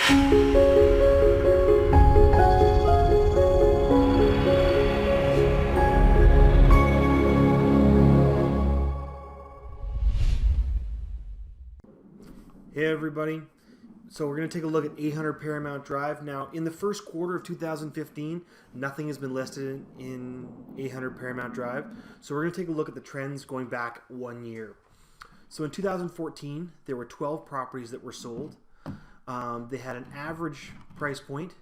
Hey everybody, so we're going to take a look at 800 Paramount Drive. Now in the first quarter of 2015, nothing has been listed in 800 Paramount Drive. So we're going to take a look at the trends going back 1 year. So in 2014, there were 12 properties that were sold. They had an average price point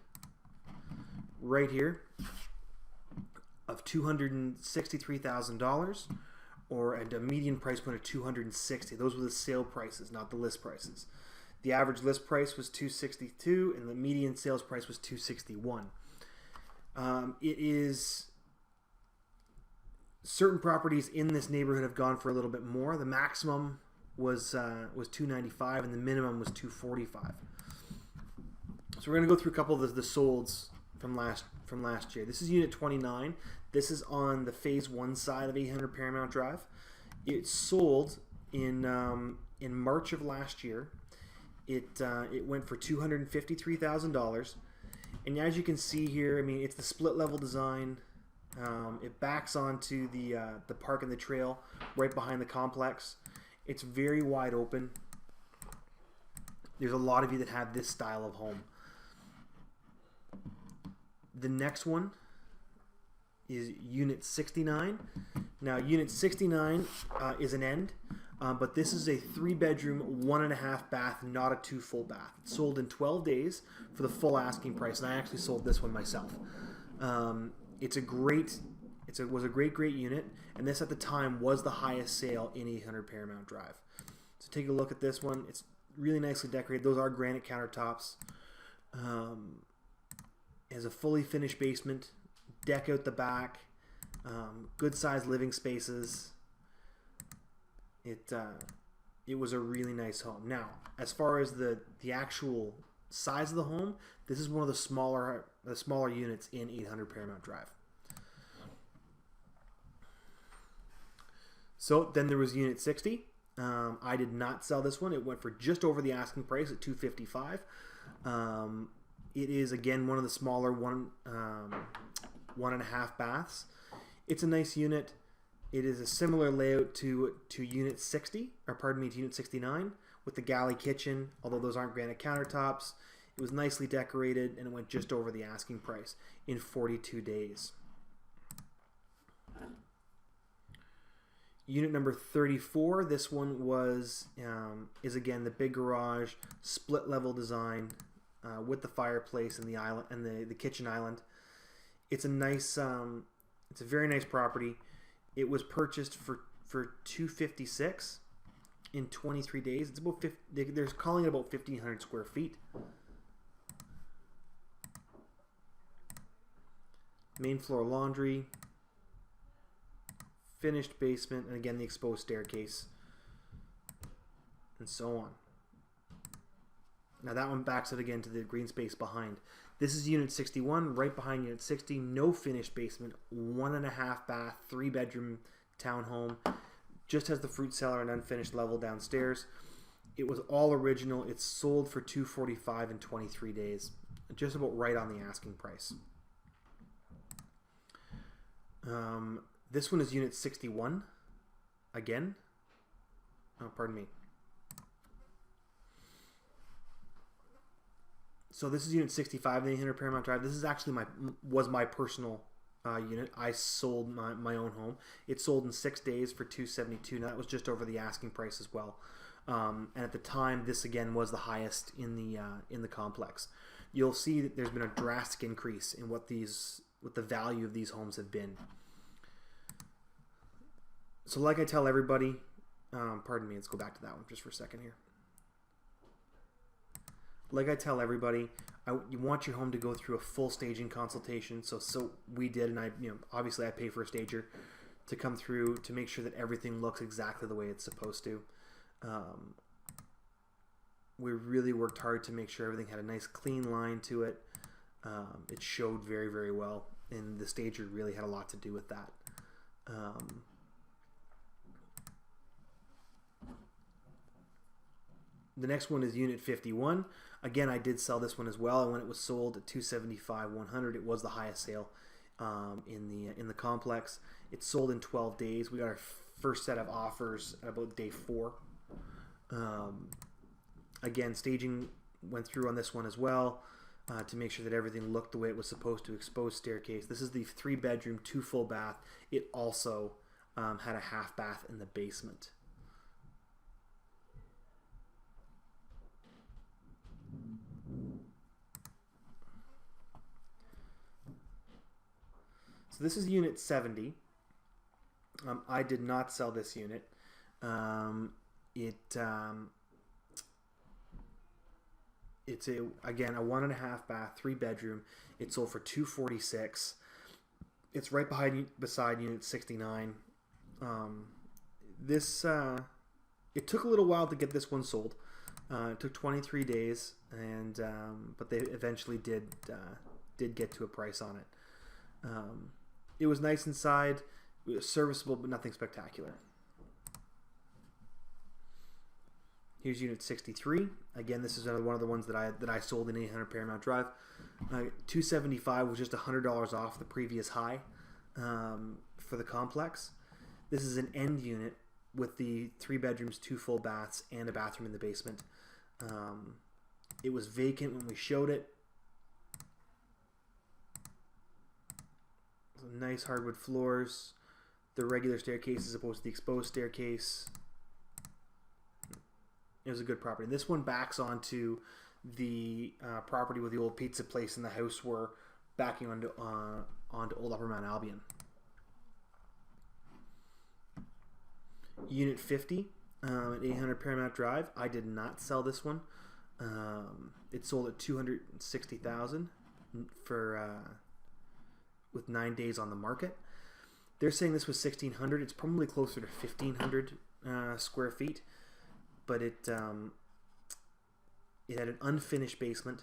right here of $263,000. Or at a median price point of $260,000. Those were the sale prices, not the list prices. The average list price was $262,000, and the median sales price was $261,000. It is certain properties in this neighborhood have gone for a little bit more. The maximum was $295,000, and the minimum was $245,000. So we're going to go through a couple of the solds from last year. This is Unit 29. This is on the Phase 1 side of 800 Paramount Drive. It sold in March of last year. It went for $253,000. And as you can see here, I mean, it's the split level design. It backs onto the park and the trail right behind the complex. It's very wide open. There's a lot of you that have this style of home. The next one is Unit 69. Now, Unit 69 is an end, but this is a 3-bedroom, 1.5 bath, not a 2 full bath. It sold in 12 days for the full asking price, and I actually sold this one myself. It was a great unit, and this at the time was the highest sale in 800 Paramount Drive. So take a look at this one. It's really nicely decorated. Those are granite countertops. It has a fully finished basement, deck out the back, good sized living spaces. It was a really nice home. Now, as far as the actual size of the home, this is one of the smaller units in 800 Paramount Drive. So then there was Unit 60. I did not sell this one. It went for just over the asking price at $255,000. It is again one of the smaller 1.5 baths. It's a nice unit. It is a similar layout to Unit 60, or pardon me, to Unit 69 with the galley kitchen, although those aren't granite countertops. It was nicely decorated and it went just over the asking price in 42 days. Unit number 34, this one is again the big garage, split level design with the fireplace and the island and the kitchen island. It's a nice, it's a very nice property. It was purchased for $256,000 in 23 days. It's about they're calling it about 1,500 square feet. Main floor laundry, finished basement, and again the exposed staircase, and so on. Now that one backs it again to the green space behind. This is Unit 61, right behind Unit 60. No finished basement, 1.5 bath, 3-bedroom townhome. Just has the fruit cellar and unfinished level downstairs. It was all original. It's sold for $245,000 in 23 days, just about right on the asking price. This one is Unit 61. Again. Oh, pardon me. So this is Unit 65 in 800 Paramount Drive. This is actually was my personal unit. I sold my own home. It sold in 6 days for $272,000. Now that was just over the asking price as well. And at the time, this again was the highest in the complex. You'll see that there's been a drastic increase in what the value of these homes have been. So like I tell everybody, pardon me, let's go back to that one just for a second here. Like I tell everybody, you want your home to go through a full staging consultation. So we did, and obviously I pay for a stager to come through to make sure that everything looks exactly the way it's supposed to. We really worked hard to make sure everything had a nice clean line to it. It showed very, very well, and the stager really had a lot to do with that. The next one is Unit 51. Again, I did sell this one as well, and when it was sold at $275,100, it was the highest sale in the complex. It sold in 12 days. We got our first set of offers at about day 4. Again, staging went through on this one as well to make sure that everything looked the way it was supposed to. Exposed staircase. This is the 3-bedroom, 2 full bath. It also had a half bath in the basement. So this is Unit 70. I did not sell this unit. It's again a 1.5 bath, 3-bedroom. It sold for $246,000. It's right beside Unit 69. It took a little while to get this one sold. It took 23 days, and but they eventually did get to a price on it. It was nice inside. It was serviceable, but nothing spectacular. Here's Unit 63. Again, this is one of the ones that I sold in 800 Paramount Drive. $275 was just $100 off the previous high for the complex. This is an end unit with the 3 bedrooms, 2 full baths, and a bathroom in the basement. It was vacant when we showed it. So nice hardwood floors. The regular staircase as opposed to the exposed staircase. It was a good property. This one backs onto the property where the old pizza place and the house were, backing onto Old Upper Mount Albion. Unit 50 at 800 Paramount Drive. I did not sell this one. It sold at $260,000 with 9 days on the market. They're saying this was 1,600. It's probably closer to 1,500 square feet. But it had an unfinished basement.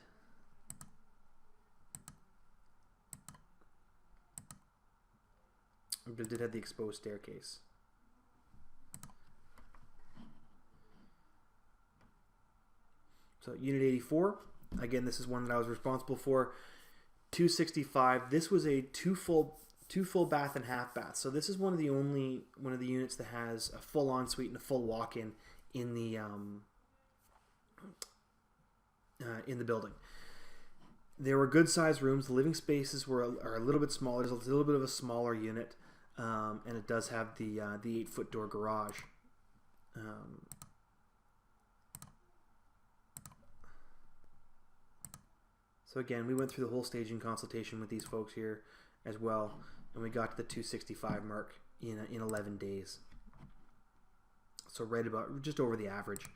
But it did have the exposed staircase. So Unit 84, again, this is one that I was responsible for. $265,000. This was a two full bath and half bath. So this is one of the units that has a full ensuite and a full walk-in in the building. There were good sized rooms. The living spaces are a little bit smaller. There's a little bit of a smaller unit, and it does have the 8-foot door garage. So again, we went through the whole staging consultation with these folks here as well, and we got to the $265,000 mark in 11 days. So right about just over the average.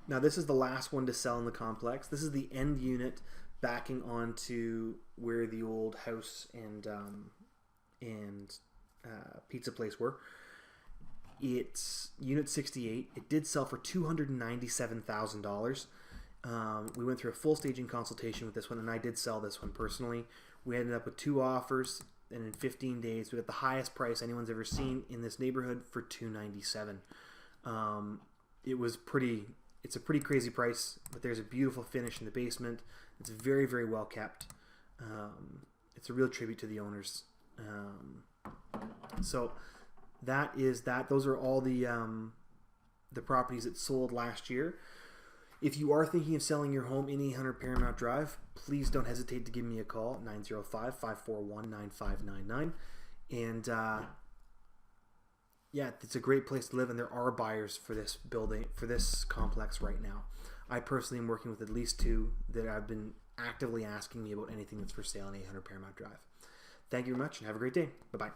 Now this is the last one to sell in the complex. This is the end unit backing onto where the old house and pizza place were. It's Unit 68. It did sell for $297,000. We went through a full staging consultation with this one, and I did sell this one personally. We ended up with 2 offers, and in 15 days we got the highest price anyone's ever seen in this neighborhood for $297,000. It's a pretty crazy price, but there's a beautiful finish in the basement. It's very, very well kept. It's a real tribute to the owners. So that is that. Those are all the properties that sold last year. If you are thinking of selling your home in 800 Paramount Drive, please don't hesitate to give me a call, 905-541-9599. And yeah, it's a great place to live, and there are buyers for this building, for this complex right now. I personally am working with at least 2 that have been actively asking me about anything that's for sale in 800 Paramount Drive. Thank you very much, and have a great day. Bye-bye.